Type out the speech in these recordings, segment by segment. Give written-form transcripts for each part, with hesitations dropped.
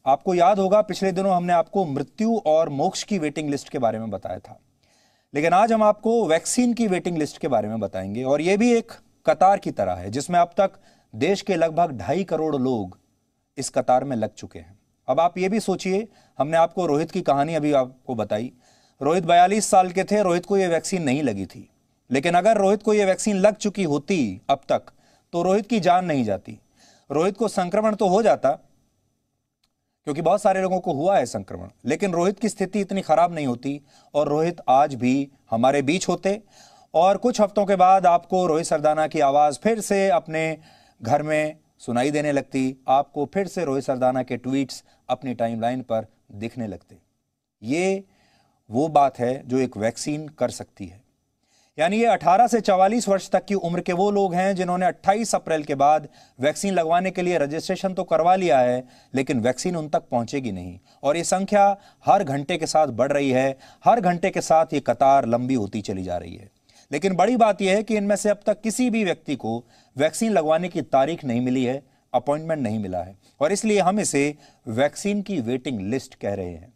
आपको याद होगा पिछले दिनों हमने आपको मृत्यु और मोक्ष की वेटिंग लिस्ट के बारे में बताया था, लेकिन आज हम आपको वैक्सीन की वेटिंग लिस्ट के बारे में बताएंगे। और यह भी एक कतार की तरह है जिसमें अब तक देश के लगभग 2.5 करोड़ लोग इस कतार में लग चुके हैं। अब आप ये भी सोचिए, हमने आपको रोहित की कहानी अभी आपको बताई। रोहित 42 साल के थे, रोहित को यह वैक्सीन नहीं लगी थी, लेकिन अगर रोहित को यह वैक्सीन लग चुकी होती अब तक तो रोहित की जान नहीं जाती। रोहित को संक्रमण तो हो जाता, क्योंकि बहुत सारे लोगों को हुआ है संक्रमण, लेकिन रोहित की स्थिति इतनी खराब नहीं होती और रोहित आज भी हमारे बीच होते। और कुछ हफ्तों के बाद आपको रोहित सरदाना की आवाज फिर से अपने घर में सुनाई देने लगती, आपको फिर से रोहित सरदाना के ट्वीट्स अपनी टाइमलाइन पर दिखने लगते। ये वो बात है जो एक वैक्सीन कर सकती है। यानी ये 18 से 44 वर्ष तक की उम्र के वो लोग हैं जिन्होंने 28 अप्रैल के बाद वैक्सीन लगवाने के लिए रजिस्ट्रेशन तो करवा लिया है, लेकिन वैक्सीन उन तक पहुंचेगी नहीं। और ये संख्या हर घंटे के साथ बढ़ रही है, हर घंटे के साथ ये कतार लंबी होती चली जा रही है। लेकिन बड़ी बात यह है कि इनमें से अब तक किसी भी व्यक्ति को वैक्सीन लगवाने की तारीख नहीं मिली है, अपॉइंटमेंट नहीं मिला है, और इसलिए हम इसे वैक्सीन की वेटिंग लिस्ट कह रहे हैं।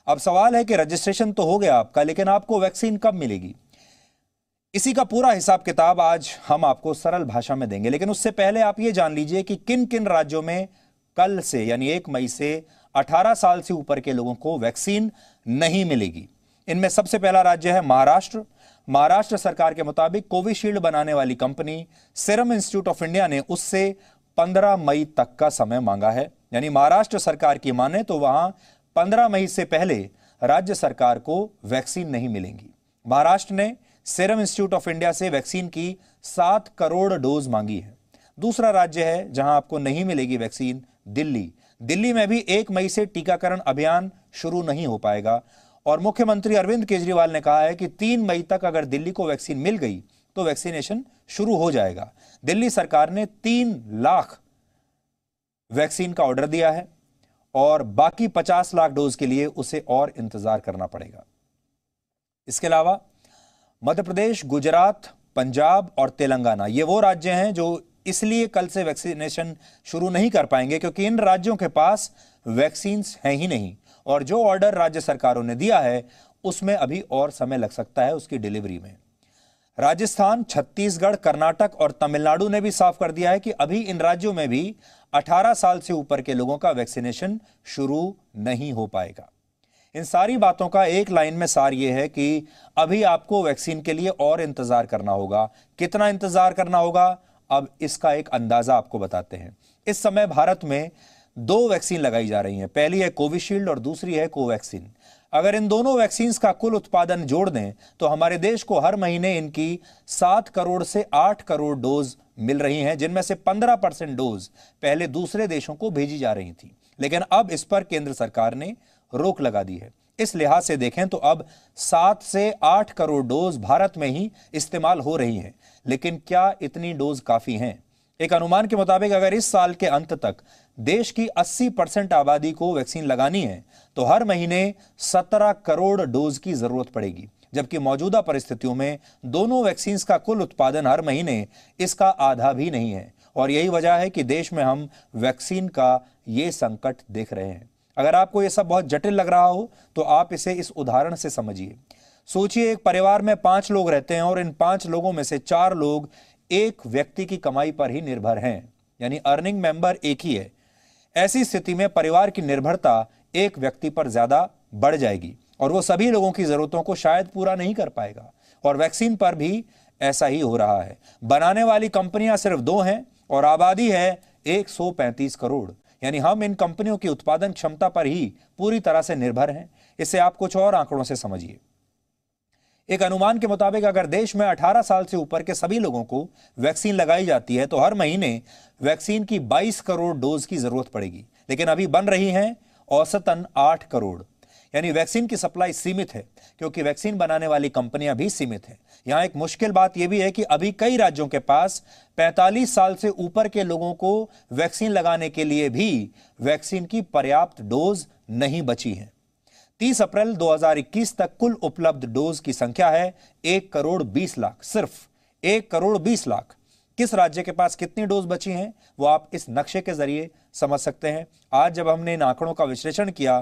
अब सवाल है कि रजिस्ट्रेशन तो हो गया आपका, लेकिन आपको वैक्सीन कब मिलेगी? इसी का पूरा हिसाब किताब आज हम आपको सरल भाषा में देंगे। लेकिन उससे पहले आप ये जान लीजिए कि किन किन राज्यों में कल से यानी 1 मई से 18 साल से ऊपर के लोगों को वैक्सीन नहीं मिलेगी। इनमें सबसे पहला राज्य है महाराष्ट्र। महाराष्ट्र सरकार के मुताबिक कोविशील्ड बनाने वाली company serum institute of India ने उससे 15 मई तक का समय मांगा है। यानी महाराष्ट्र सरकार की माने तो वहां 15 मई से पहले राज्य सरकार को वैक्सीन नहीं मिलेंगी। महाराष्ट्र ने सीरम इंस्टीट्यूट ऑफ इंडिया से वैक्सीन की 7 करोड़ डोज मांगी है। दूसरा राज्य है जहां आपको नहीं मिलेगी वैक्सीन, दिल्ली। दिल्ली में भी 1 मई से टीकाकरण अभियान शुरू नहीं हो पाएगा और मुख्यमंत्री अरविंद केजरीवाल ने कहा है कि 3 मई तक अगर दिल्ली को वैक्सीन मिल गई तो वैक्सीनेशन शुरू हो जाएगा। दिल्ली सरकार ने 3 लाख वैक्सीन का ऑर्डर दिया है और बाकी 50 लाख डोज के लिए उसे और इंतजार करना पड़ेगा। इसके अलावा मध्य प्रदेश, गुजरात, पंजाब और तेलंगाना ये वो राज्य हैं जो इसलिए कल से वैक्सीनेशन शुरू नहीं कर पाएंगे क्योंकि इन राज्यों के पास वैक्सीन हैं ही नहीं, और जो ऑर्डर राज्य सरकारों ने दिया है उसमें अभी और समय लग सकता है उसकी डिलीवरी में। राजस्थान, छत्तीसगढ़, कर्नाटक और तमिलनाडु ने भी साफ कर दिया है कि अभी इन राज्यों में भी 18 साल से ऊपर के लोगों का वैक्सीनेशन शुरू नहीं हो पाएगा। इन सारी बातों का एक लाइन में सार यह है कि अभी आपको वैक्सीन के लिए और इंतजार करना होगा। कितना इंतजार करना होगा, अब इसका एक अंदाजा आपको बताते हैं। इस समय भारत में 2 वैक्सीन लगाई जा रही हैं। पहली है कोविशील्ड और दूसरी है कोवैक्सीन। अगर इन दोनों वैक्सीन का कुल उत्पादन जोड़ दें तो हमारे देश को हर महीने इनकी 7 करोड़ से 8 करोड़ डोज मिल रही हैं, जिनमें से 15% डोज पहले दूसरे देशों को भेजी जा रही थी, लेकिन अब इस पर केंद्र सरकार ने रोक लगा दी है। इस लिहाज से देखें तो अब 7 से 8 करोड़ डोज भारत में ही इस्तेमाल हो रही हैं। लेकिन क्या इतनी डोज काफी हैं? एक अनुमान के मुताबिक अगर इस साल के अंत तक देश की 80% आबादी को वैक्सीन लगानी है तो हर महीने 17 करोड़ डोज की जरूरत पड़ेगी, जबकि मौजूदा परिस्थितियों में दोनों वैक्सीन का कुल उत्पादन हर महीने इसका आधा भी नहीं है। और यही वजह है कि देश में हम वैक्सीन का ये संकट देख रहे हैं। अगर आपको यह सब बहुत जटिल लग रहा हो तो आप इसे इस उदाहरण से समझिए। सोचिए एक परिवार में 5 लोग रहते हैं और इन 5 लोगों में से 4 लोग एक व्यक्ति की कमाई पर ही निर्भर हैं, यानी अर्निंग मेंबर एक ही है। ऐसी स्थिति में परिवार की निर्भरता एक व्यक्ति पर ज्यादा बढ़ जाएगी और वो सभी लोगों की जरूरतों को शायद पूरा नहीं कर पाएगा। और वैक्सीन पर भी ऐसा ही हो रहा है। बनाने वाली कंपनियां सिर्फ 2 हैं और आबादी है 135 करोड़, यानी हम इन कंपनियों की उत्पादन क्षमता पर ही पूरी तरह से निर्भर हैं। इसे आप कुछ और आंकड़ों से समझिए। एक अनुमान के मुताबिक अगर देश में 18 साल से ऊपर के सभी लोगों को वैक्सीन लगाई जाती है तो हर महीने वैक्सीन की 22 करोड़ डोज की जरूरत पड़ेगी, लेकिन अभी बन रही हैं औसतन 8 करोड़। यानी वैक्सीन की सप्लाई सीमित है क्योंकि वैक्सीन बनाने वाली कंपनियां भी सीमित हैं। यहां एक मुश्किल बात यह भी है कि अभी कई राज्यों के पास 45 साल से ऊपर के लोगों को वैक्सीन लगाने के लिए भी वैक्सीन की पर्याप्त डोज नहीं बची है। 30 अप्रैल 2021 तक कुल उपलब्ध डोज की संख्या है 1 करोड़ 20 लाख, सिर्फ 1 करोड़ 20 लाख। किस राज्य के पास कितनी डोज बची हैं वो आप इस नक्शे के जरिए समझ सकते हैं। आज जब हमने इन आंकड़ों का विश्लेषण किया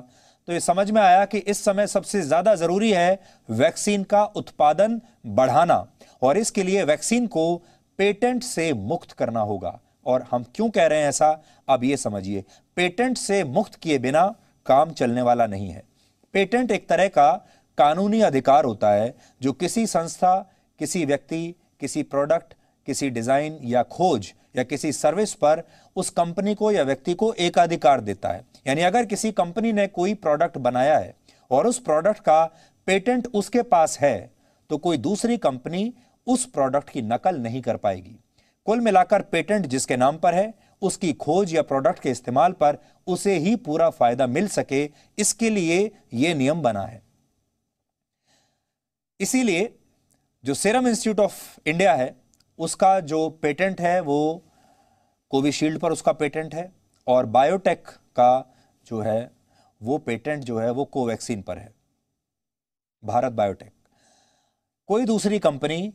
तो ये समझ में आया कि इस समय सबसे ज्यादा जरूरी है वैक्सीन का उत्पादन बढ़ाना, और इसके लिए वैक्सीन को पेटेंट से मुक्त करना होगा। और हम क्यों कह रहे हैं ऐसा, अब ये समझिए। पेटेंट से मुक्त किए बिना काम चलने वाला नहीं है। पेटेंट एक तरह का कानूनी अधिकार होता है जो किसी संस्था, किसी व्यक्ति, किसी प्रोडक्ट, किसी डिजाइन या खोज या किसी सर्विस पर उस कंपनी को या व्यक्ति को एकाधिकार देता है। यानी अगर किसी कंपनी ने कोई प्रोडक्ट बनाया है और उस प्रोडक्ट का पेटेंट उसके पास है तो कोई दूसरी कंपनी उस प्रोडक्ट की नकल नहीं कर पाएगी। कुल मिलाकर पेटेंट जिसके नाम पर है उसकी खोज या प्रोडक्ट के इस्तेमाल पर उसे ही पूरा फायदा मिल सके, इसके लिए यह नियम बना है। इसीलिए जो सीरम इंस्टीट्यूट ऑफ इंडिया है उसका जो पेटेंट है वो कोविशील्ड पर उसका पेटेंट है, और बायोटेक का जो है वो पेटेंट जो है वो कोवैक्सीन पर है, भारत बायोटेक। कोई दूसरी कंपनी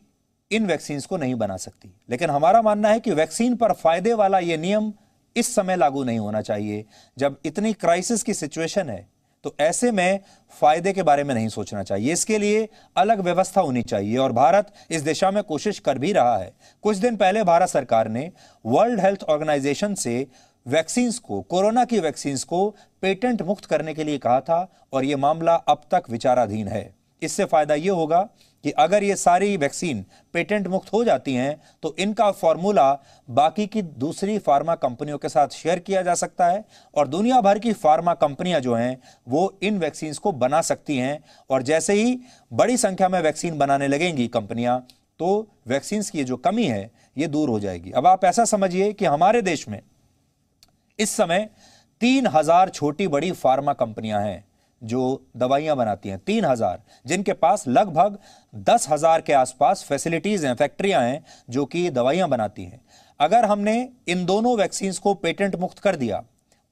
इन वैक्सीन्स को नहीं बना सकती। लेकिन हमारा मानना है कि वैक्सीन पर फायदे वाला यह नियम इस समय लागू नहीं होना चाहिए। जब इतनी क्राइसिस की सिचुएशन है तो ऐसे में फायदे के बारे में नहीं सोचना चाहिए, इसके लिए अलग व्यवस्था होनी चाहिए, और भारत इस दिशा में कोशिश कर भी रहा है। कुछ दिन पहले भारत सरकार ने वर्ल्ड हेल्थ ऑर्गेनाइजेशन से वैक्सीन्स को, कोरोना की वैक्सीन्स को पेटेंट मुक्त करने के लिए कहा था, और यह मामला अब तक विचाराधीन है। इससे फायदा यह होगा कि अगर ये सारी वैक्सीन पेटेंट मुक्त हो जाती हैं तो इनका फॉर्मूला बाकी की दूसरी फार्मा कंपनियों के साथ शेयर किया जा सकता है, और दुनिया भर की फार्मा कंपनियां जो हैं वो इन वैक्सीन्स को बना सकती हैं। और जैसे ही बड़ी संख्या में वैक्सीन बनाने लगेंगी कंपनियां तो वैक्सीन्स की जो कमी है ये दूर हो जाएगी। अब आप ऐसा समझिए कि हमारे देश में इस समय 3000 छोटी बड़ी फार्मा कंपनियां हैं जो दवाइयां बनाती हैं, 3000, जिनके पास लगभग 10,000 के आसपास फैसिलिटीज हैं, फैक्ट्रियां हैं जो कि दवाइयां बनाती हैं। अगर हमने इन दोनों वैक्सीन्स को पेटेंट मुक्त कर दिया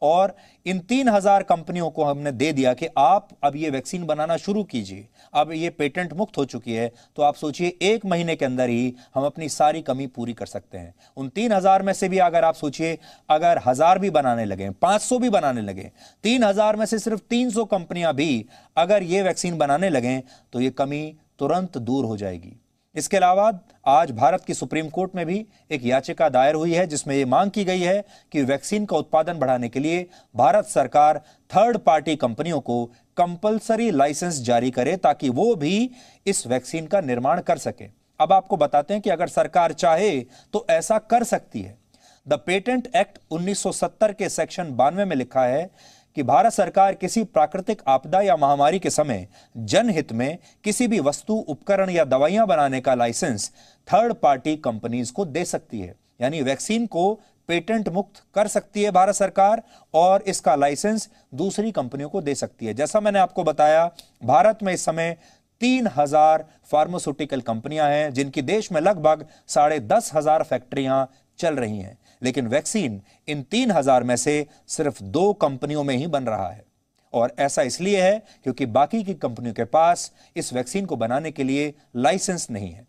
और इन 3000 कंपनियों को हमने दे दिया कि आप अब ये वैक्सीन बनाना शुरू कीजिए, अब ये पेटेंट मुक्त हो चुकी है, तो आप सोचिए 1 महीने के अंदर ही हम अपनी सारी कमी पूरी कर सकते हैं। उन 3000 में से भी अगर आप सोचिए अगर 1000 भी बनाने लगे, 500 भी बनाने लगे, 3000 में से सिर्फ 300 कंपनियां भी अगर ये वैक्सीन बनाने लगे तो ये कमी तुरंत दूर हो जाएगी। इसके अलावा आज भारत की सुप्रीम कोर्ट में भी एक याचिका दायर हुई है जिसमें यह मांग की गई है कि वैक्सीन का उत्पादन बढ़ाने के लिए भारत सरकार थर्ड पार्टी कंपनियों को कंपलसरी लाइसेंस जारी करे ताकि वो भी इस वैक्सीन का निर्माण कर सके। अब आपको बताते हैं कि अगर सरकार चाहे तो ऐसा कर सकती है। द पेटेंट एक्ट 1970 के सेक्शन 92 में लिखा है कि भारत सरकार किसी प्राकृतिक आपदा या महामारी के समय जनहित में किसी भी वस्तु, उपकरण या दवाइयां बनाने का लाइसेंस थर्ड पार्टी कंपनीज को दे सकती है। यानी वैक्सीन को पेटेंट मुक्त कर सकती है भारत सरकार और इसका लाइसेंस दूसरी कंपनियों को दे सकती है। जैसा मैंने आपको बताया, भारत में इस समय 3000 फार्मास्यूटिकल कंपनियां हैं जिनकी देश में लगभग 10,500 फैक्ट्रियां चल रही हैं, लेकिन वैक्सीन इन 3000 में से सिर्फ 2 कंपनियों में ही बन रहा है। और ऐसा इसलिए है क्योंकि बाकी की कंपनियों के पास इस वैक्सीन को बनाने के लिए लाइसेंस नहीं है।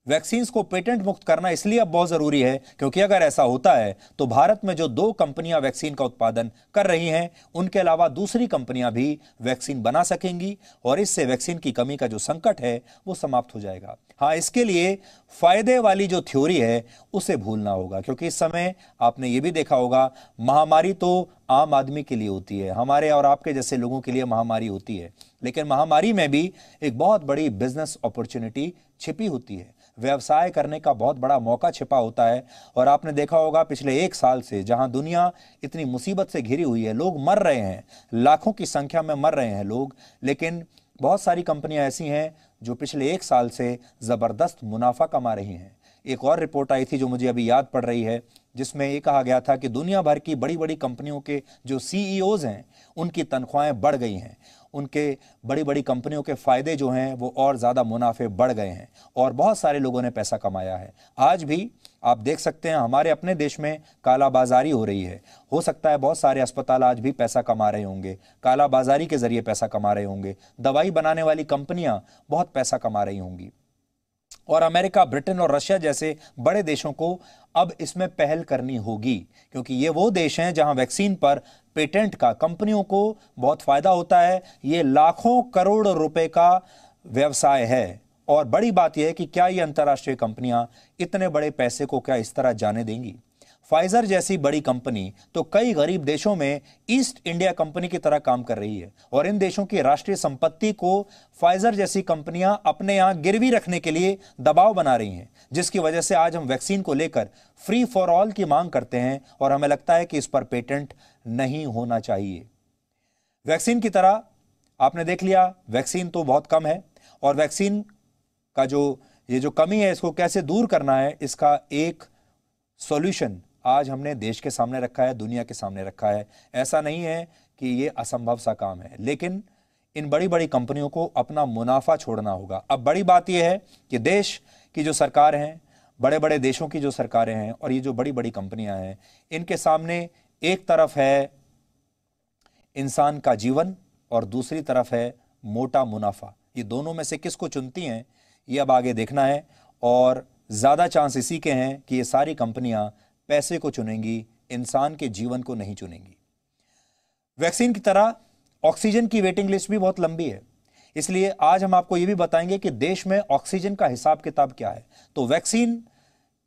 वैक्सीन्स को पेटेंट मुक्त करना इसलिए अब बहुत जरूरी है क्योंकि अगर ऐसा होता है तो भारत में जो 2 कंपनियां वैक्सीन का उत्पादन कर रही हैं उनके अलावा दूसरी कंपनियां भी वैक्सीन बना सकेंगी और इससे वैक्सीन की कमी का जो संकट है वो समाप्त हो जाएगा। हाँ, इसके लिए फायदे वाली जो थ्योरी है उसे भूलना होगा क्योंकि इस समय आपने ये भी देखा होगा महामारी तो आम आदमी के लिए होती है, हमारे और आपके जैसे लोगों के लिए महामारी होती है, लेकिन महामारी में भी एक बहुत बड़ी बिजनेस अपॉर्चुनिटी छिपी होती है, व्यवसाय करने का बहुत बड़ा मौका छिपा होता है। और आपने देखा होगा पिछले 1 साल से जहां दुनिया इतनी मुसीबत से घिरी हुई है, लोग मर रहे हैं, लाखों की संख्या में मर रहे हैं लोग, लेकिन बहुत सारी कंपनियां ऐसी हैं जो पिछले 1 साल से जबरदस्त मुनाफा कमा रही हैं। एक और रिपोर्ट आई थी जो मुझे अभी याद पड़ रही है जिसमें ये कहा गया था कि दुनिया भर की बड़ी बड़ी कंपनियों के जो सीईओज हैं उनकी तनख्वाहें बढ़ गई हैं, उनके बड़ी बड़ी कंपनियों के फायदे जो हैं वो और ज़्यादा मुनाफे बढ़ गए हैं और बहुत सारे लोगों ने पैसा कमाया है। आज भी आप देख सकते हैं हमारे अपने देश में कालाबाजारी हो रही है। हो सकता है बहुत सारे अस्पताल आज भी पैसा कमा रहे होंगे, कालाबाजारी के जरिए पैसा कमा रहे होंगे, दवाई बनाने वाली कंपनियां बहुत पैसा कमा रही होंगी। और अमेरिका, ब्रिटेन और रशिया जैसे बड़े देशों को अब इसमें पहल करनी होगी, क्योंकि ये वो देश हैं जहां वैक्सीन पर पेटेंट का कंपनियों को बहुत फायदा होता है। ये लाखों करोड़ रुपए का व्यवसाय है। और बड़ी बात यह है कि क्या ये अंतर्राष्ट्रीय कंपनियां इतने बड़े पैसे को क्या इस तरह जाने देंगी? फाइजर जैसी बड़ी कंपनी तो कई गरीब देशों में ईस्ट इंडिया कंपनी की तरह काम कर रही है, और इन देशों की राष्ट्रीय संपत्ति को फाइजर जैसी कंपनियां अपने यहां गिरवी रखने के लिए दबाव बना रही हैं, जिसकी वजह से आज हम वैक्सीन को लेकर फ्री फॉर ऑल की मांग करते हैं और हमें लगता है कि इस पर पेटेंट नहीं होना चाहिए। वैक्सीन की तरह आपने देख लिया, वैक्सीन तो बहुत कम है, और वैक्सीन का ये जो कमी है इसको कैसे दूर करना है, इसका एक सॉल्यूशन आज हमने देश के सामने रखा है, दुनिया के सामने रखा है। ऐसा नहीं है कि ये असंभव सा काम है, लेकिन इन बड़ी बड़ी कंपनियों को अपना मुनाफा छोड़ना होगा। अब बड़ी बात यह है कि देश की जो सरकार हैं, बड़े बड़े देशों की जो सरकारें हैं और ये जो बड़ी बड़ी कंपनियां हैं, इनके सामने एक तरफ है इंसान का जीवन और दूसरी तरफ है मोटा मुनाफा। ये दोनों में से किसको चुनती हैं, ये अब आगे देखना है, और ज्यादा चांस इसी के हैं कि ये सारी कंपनियां पैसे को चुनेंगी, इंसान के जीवन को नहीं चुनेंगी। वैक्सीन की तरह ऑक्सीजन की वेटिंग लिस्ट भी बहुत लंबी है, इसलिए आज हम आपको यह भी बताएंगे कि देश में ऑक्सीजन का हिसाब किताब क्या है। तो वैक्सीन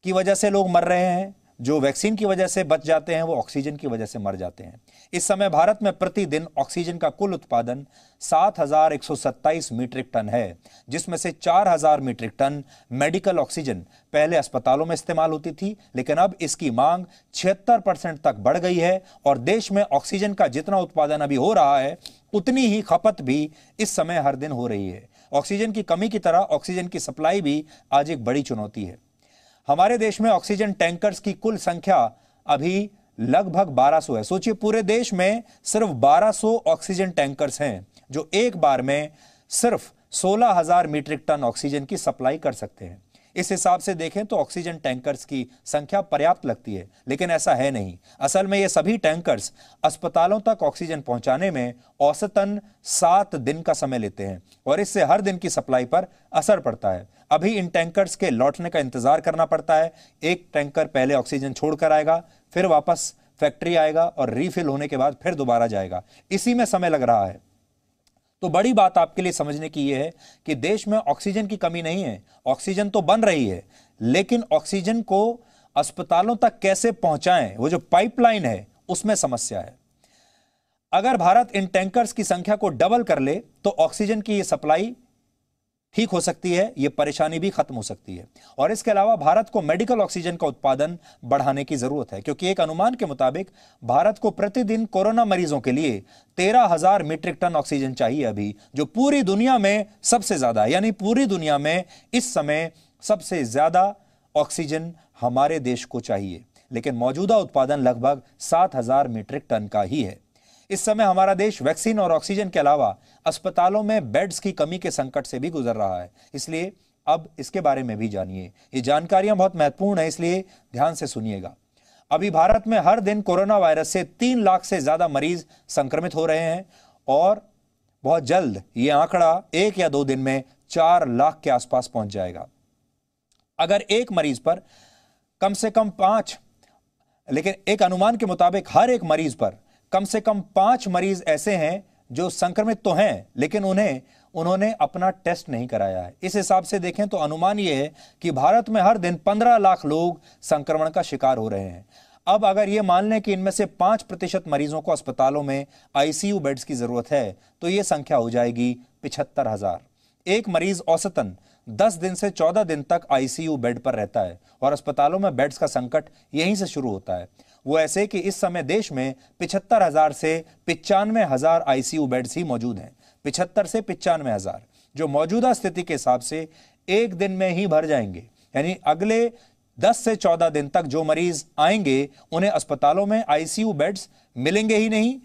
की वजह से लोग मर रहे हैं, जो वैक्सीन की वजह से बच जाते हैं वो ऑक्सीजन की वजह से मर जाते हैं। इस समय भारत में प्रतिदिन ऑक्सीजन का कुल उत्पादन 7,127 मीट्रिक टन है, जिसमें से 4,000 मीट्रिक टन मेडिकल ऑक्सीजन पहले अस्पतालों में इस्तेमाल होती थी, लेकिन अब इसकी मांग 76% तक बढ़ गई है, और देश में ऑक्सीजन का जितना उत्पादन अभी हो रहा है उतनी ही खपत भी इस समय हर दिन हो रही है। ऑक्सीजन की कमी की तरह ऑक्सीजन की सप्लाई भी आज एक बड़ी चुनौती है। हमारे देश में ऑक्सीजन टैंकर्स की कुल संख्या अभी लगभग 1200 है। सोचिए, पूरे देश में सिर्फ 1200 ऑक्सीजन टैंकर्स हैं जो एक बार में सिर्फ 16,000 मीट्रिक टन ऑक्सीजन की सप्लाई कर सकते हैं। इस हिसाब से देखें तो ऑक्सीजन टैंकर्स की संख्या पर्याप्त लगती है, लेकिन ऐसा है नहीं। असल में ये सभी टैंकर्स अस्पतालों तक ऑक्सीजन पहुंचाने में औसतन 7 दिन का समय लेते हैं, और इससे हर दिन की सप्लाई पर असर पड़ता है। अभी इन टैंकर्स के लौटने का इंतजार करना पड़ता है। एक टैंकर पहले ऑक्सीजन छोड़कर आएगा, फिर वापस फैक्ट्री आएगा और रीफिल होने के बाद फिर दोबारा जाएगा। इसी में समय लग रहा है। तो बड़ी बात आपके लिए समझने की यह है कि देश में ऑक्सीजन की कमी नहीं है, ऑक्सीजन तो बन रही है, लेकिन ऑक्सीजन को अस्पतालों तक कैसे पहुंचाएं, वो जो पाइपलाइन है उसमें समस्या है। अगर भारत इन टैंकर्स की संख्या को डबल कर ले तो ऑक्सीजन की ये सप्लाई ठीक हो सकती है, यह परेशानी भी खत्म हो सकती है। और इसके अलावा भारत को मेडिकल ऑक्सीजन का उत्पादन बढ़ाने की जरूरत है, क्योंकि एक अनुमान के मुताबिक भारत को प्रतिदिन कोरोना मरीजों के लिए 13,000 मीट्रिक टन ऑक्सीजन चाहिए अभी, जो पूरी दुनिया में सबसे ज्यादा है। यानी पूरी दुनिया में इस समय सबसे ज्यादा ऑक्सीजन हमारे देश को चाहिए, लेकिन मौजूदा उत्पादन लगभग 7,000 मीट्रिक टन का ही है। इस समय हमारा देश वैक्सीन और ऑक्सीजन के अलावा अस्पतालों में बेड्स की कमी के संकट से भी गुजर रहा है, इसलिए अब इसके बारे में भी जानिए। ये जानकारियां बहुत महत्वपूर्ण है, इसलिए ध्यान से सुनिएगा। अभी भारत में हर दिन कोरोना वायरस से 3 लाख से ज्यादा मरीज संक्रमित हो रहे हैं, और बहुत जल्द यह आंकड़ा 1 या 2 दिन में 4 लाख के आसपास पहुंच जाएगा। अगर एक मरीज पर कम से कम 5, लेकिन एक अनुमान के मुताबिक हर एक मरीज पर कम से कम 5 मरीज ऐसे हैं जो संक्रमित तो हैं, लेकिन उन्होंने अपना टेस्ट नहीं कराया है। इस हिसाब से देखें तो अनुमान यह है कि भारत में हर दिन 15 लाख लोग संक्रमण का शिकार हो रहे हैं। अब अगर यह मान लें कि इनमें से 5% मरीजों को अस्पतालों में आईसीयू बेड्स की जरूरत है, तो यह संख्या हो जाएगी 75,000। एक मरीज औसतन 10 दिन से 14 दिन तक आईसीयू बेड पर रहता है, और अस्पतालों में बेड्स का संकट यहीं से शुरू होता है। वो ऐसे कि इस समय देश में 75,000 से 95,000 आईसीयू बेड्स ही मौजूद हैं। 75 से 95,000 जो मौजूदा स्थिति के हिसाब से एक दिन में ही भर जाएंगे। यानी अगले 10 से 14 दिन तक जो मरीज आएंगे उन्हें अस्पतालों में आईसीयू बेड्स मिलेंगे ही नहीं,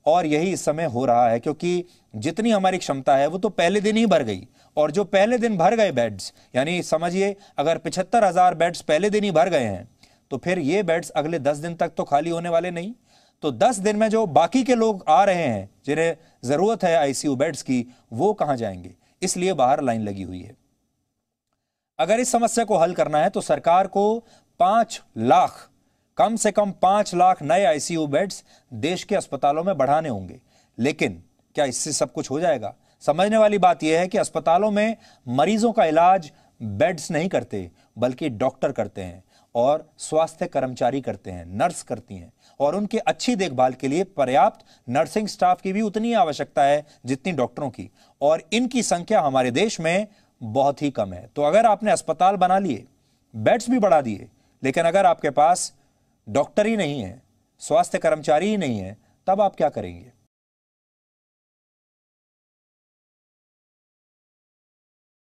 और यही इस समय हो रहा है, क्योंकि जितनी हमारी क्षमता है वो तो पहले दिन ही भर गई, और जो पहले दिन भर गए बेड्स, यानी समझिए अगर 75,000 बेड्स पहले दिन ही भर गए हैं, तो फिर ये बेड्स अगले 10 दिन तक तो खाली होने वाले नहीं। तो 10 दिन में जो बाकी के लोग आ रहे हैं जिन्हें जरूरत है आईसीयू बेड्स की, वो कहां जाएंगे? इसलिए बाहर लाइन लगी हुई है। अगर इस समस्या को हल करना है तो सरकार को 5 लाख, कम से कम 5 लाख नए आईसीयू बेड्स देश के अस्पतालों में बढ़ाने होंगे। लेकिन क्या इससे सब कुछ हो जाएगा? समझने वाली बात यह है कि अस्पतालों में मरीजों का इलाज बेड्स नहीं करते, बल्कि डॉक्टर करते हैं और स्वास्थ्य कर्मचारी करते हैं, नर्स करती हैं, और उनकी अच्छी देखभाल के लिए पर्याप्त नर्सिंग स्टाफ की भी उतनी आवश्यकता है जितनी डॉक्टरों की, और इनकी संख्या हमारे देश में बहुत ही कम है। तो अगर आपने अस्पताल बना लिए, बेड्स भी बढ़ा दिए, लेकिन अगर आपके पास डॉक्टर ही नहीं है, स्वास्थ्य कर्मचारी ही नहीं है, तब आप क्या करेंगे?